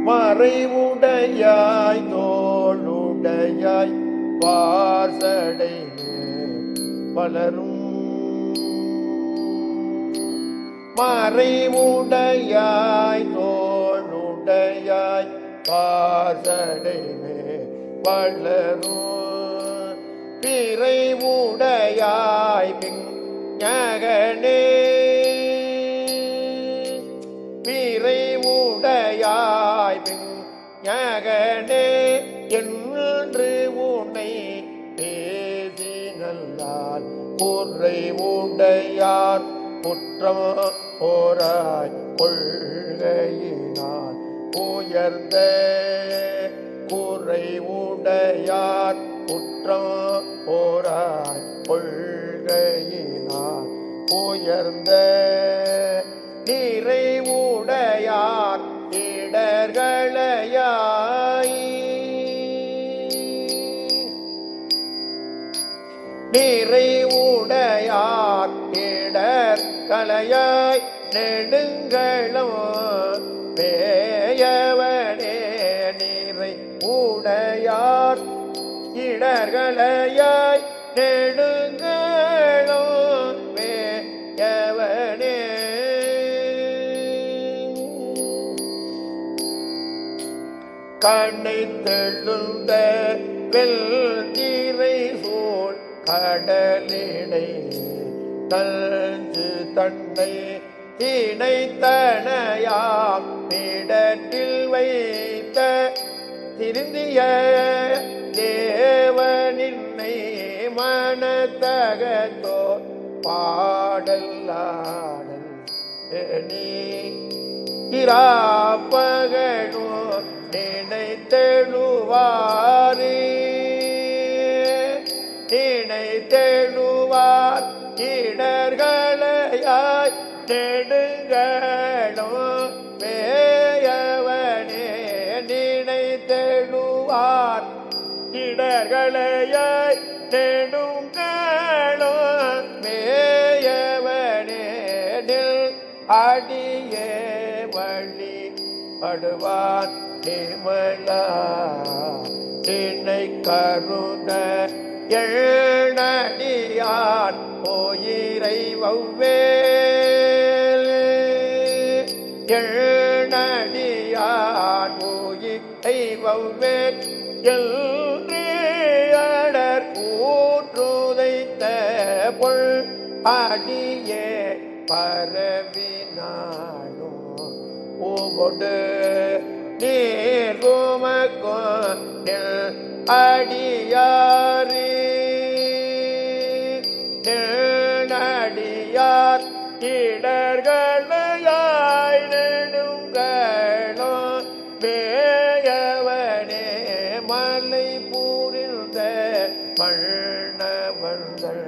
மறைவுடையாய் தோளுடையாய் வாசடை வளரும் மறைவுடையாய் தோளுடையாய் வாசடை வளரும் பிறைவுடையாய் பிஞகனே பிறைவுடையாய் பிஞகனே என்று உன்னை பேசி நல்லால் குறைவுடையார் குற்றம் போராய் கொள்கையினால் உயர்ந்த குறைவுடையார் குற்றம் போராய் கொள்கையினால் உயர்ந்த நிறைவுடையார் இடர்களையாய் நிறைவுடையார் இடர்களையாய் நெடுங்களும் பேயவனே நிறைவுடையார் இடர்களையாய் நெடுங்களும் பேயவனே கண்ணை தெழுந்த வெள்திரை சூழ் கடலிடை தஞ்சு தன்னை திணைத்தனையாம் இடத்தில் வைத்த திருந்திய தேவனின்னை மனத்தகத்தோ பாடல்லாடல் நீ இராப்பகனோ நினைத்தெழுவாரே நினைத்தெழுவார் இடர்களையாய் நெடுங்களும் வேயவனே நினைத்தெழுவார் இடர்களையாய் நெடுங்களும் வேயவனே அடியே வழி படுவான் நிமலா என்னை கருண எழுநடியான் போயிரை வவ்வேல் எழுநடியான் போயிரை வவ்வேல் எல்றியடர் கூற்றுதைத்த பொள் அடியே பரவினானோ ஓடு நீர்குமக்கும் அடியாரே நெடியார் இடர்களையாய் நெடுங்களும் வேயவனே மலை பூரிந்த மன்னவர்கள்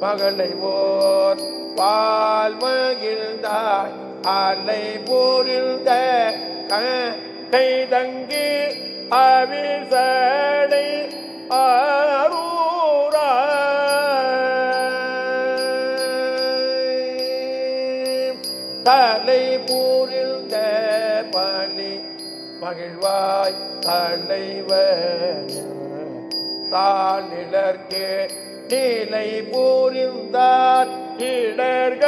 மகளை ஓர் பால் மகிழ்ந்தாய் அலை பூரிந்த கை தங்கி அவிசடை ஆரூரா தலை பூரிந்த பலி மகிழ்வாய் தலைவர் தாளிலர்க்கே நிலை பூரிந்தார் இடர்களையாய்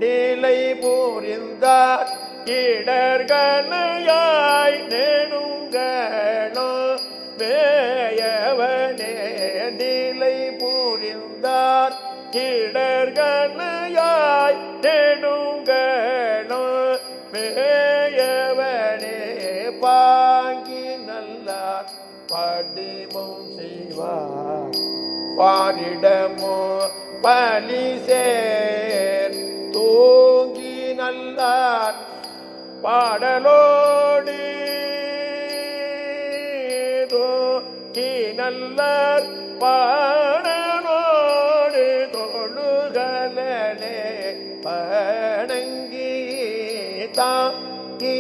நிலை பூரிந்தார் இடர்களையாய் நெடுங்களும் வேயவனே நிலை பூரிந்தார் இடர்களையாய் நெடுங்களும் வேயவனே பாங்கி நல்லார் படிமும் செய்வார் பாரிடமோ பலி சேர் தூங்கி நல்லார் பாடலோடி தூங்கி நல்லார் பாடலோடு தொழுகலே பணங்கி தாங்கி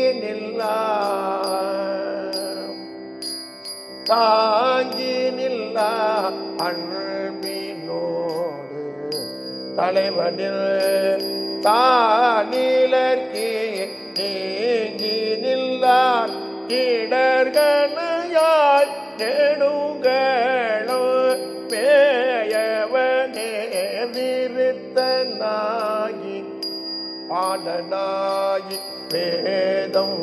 தாங்கி நில்லா அன்பினோடு தலைவனில் தானிலர்க்கே நீங்கி நில்லார் இடர்களையாய் நெடுங்களோ பேயவனே விருத்தனாகி பாலனாகி வேதம்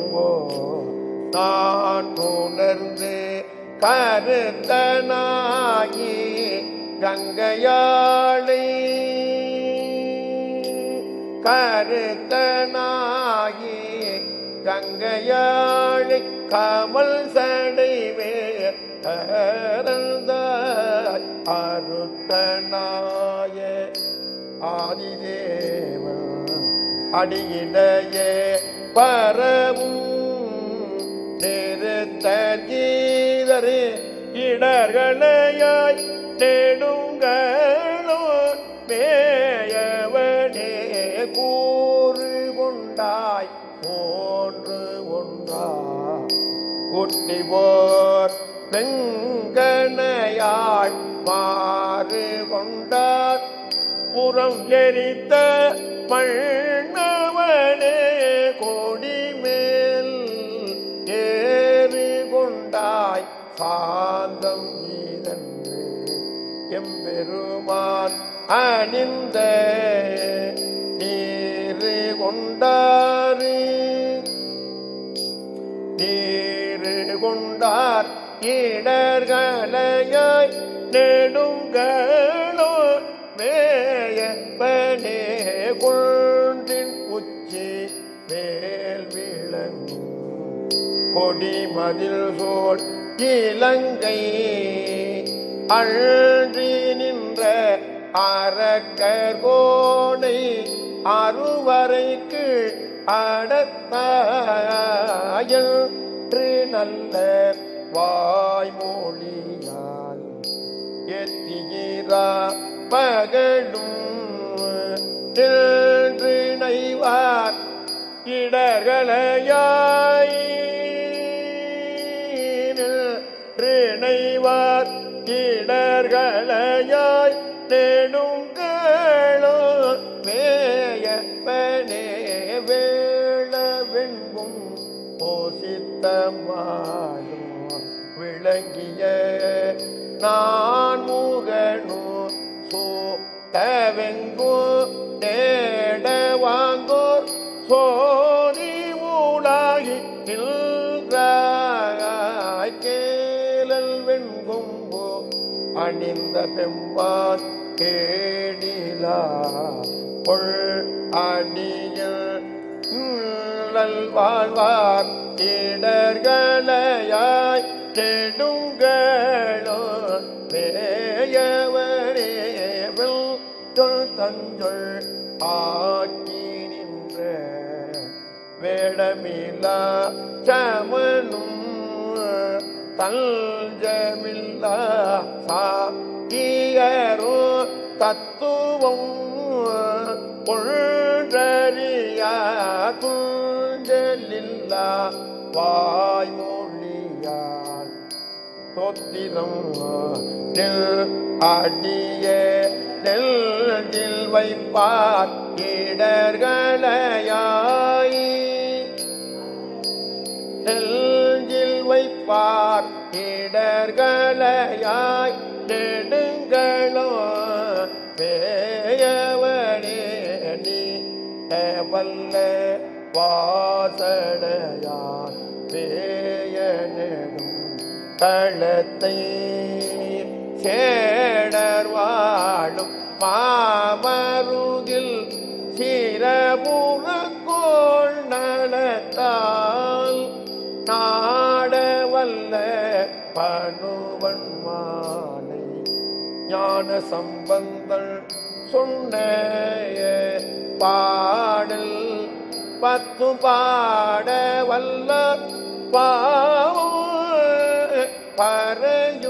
நான் உணர்ந்து கருத்தனாகி கங்கையாளை கருத்தனாகி கங்கையாளை கமல் சடைவே அருத்தனாய ஆதிதேவ அடியிடையே பரவும் நிறுத்த கீதரே இடர்களையாய் நெடுங்களோ மேயவனே கூறு கொண்டாய் போன்று ஒன்றா குட்டி போர் வெங்கனையாள் மாறு கொண்டார் புறம் எரித்த மண்ணவனே கொடி மேல் ஏறு கொண்டாய் சாந்தம் இதன்று எம்பெருமான் அணிந்த நீரு கொண்டாரு நீரு கொண்டார் இடர்களையாய் நெடுங்களோ மேயப்பனே கொண்டின் உச்சி மேல் விளங்கும் கொடிமதில் சோழ் இலங்கை அன்றி நின்ற அரக்கோனை அறுவரைக்கு அடத்தாயல் நல்ல வாய்மொழியால் எத்திகிறா பகலும் நின்று நைவார் இடர்களையாய் நின்று நைவார் இடர்களையாய் நெடுங்களோ மேயப்பனே வேள வெண்கும் போசித்தமாலும் விளங்கிய நான் முகனு சூட்டவெங்கோ தேட வாங்கோர் சோதி ஊடாகி நின்றாய் கேளல் வெண்கொம்போ அணிந்த பெம்பான் கேடிலா பொள் அடியில் வாழ்வார் இடர்களையாய் நெடுங்களோ மேயவரேவல் தொல் தஞ்சொல் ஆக்கி நின்ற வேடமில்லா சமனும் தஞ்சமில்லா சாக்கியரோ தத்துவம் பொன்றறியா துஞ்சலில்லா வாய்மொழியால் தோத்திரம் அடிய நெல்லில் வைப்பார் இடர்களையாய் நெல்லில் வைப்பார் இடர்களையாய் நெடுங்களோ பேயவனே நீ வல்ல வாசடையார் பேயனெடும் களத்தை சேடர் வாழும் மாமருகில் சிரபுறக்கோள் நலத்தால் நாடவல்ல பனுவன் மாலை ஞான சம்பந்தன் சொன்ன பாடல் பத்து பாட வல்ல பாவ பரைய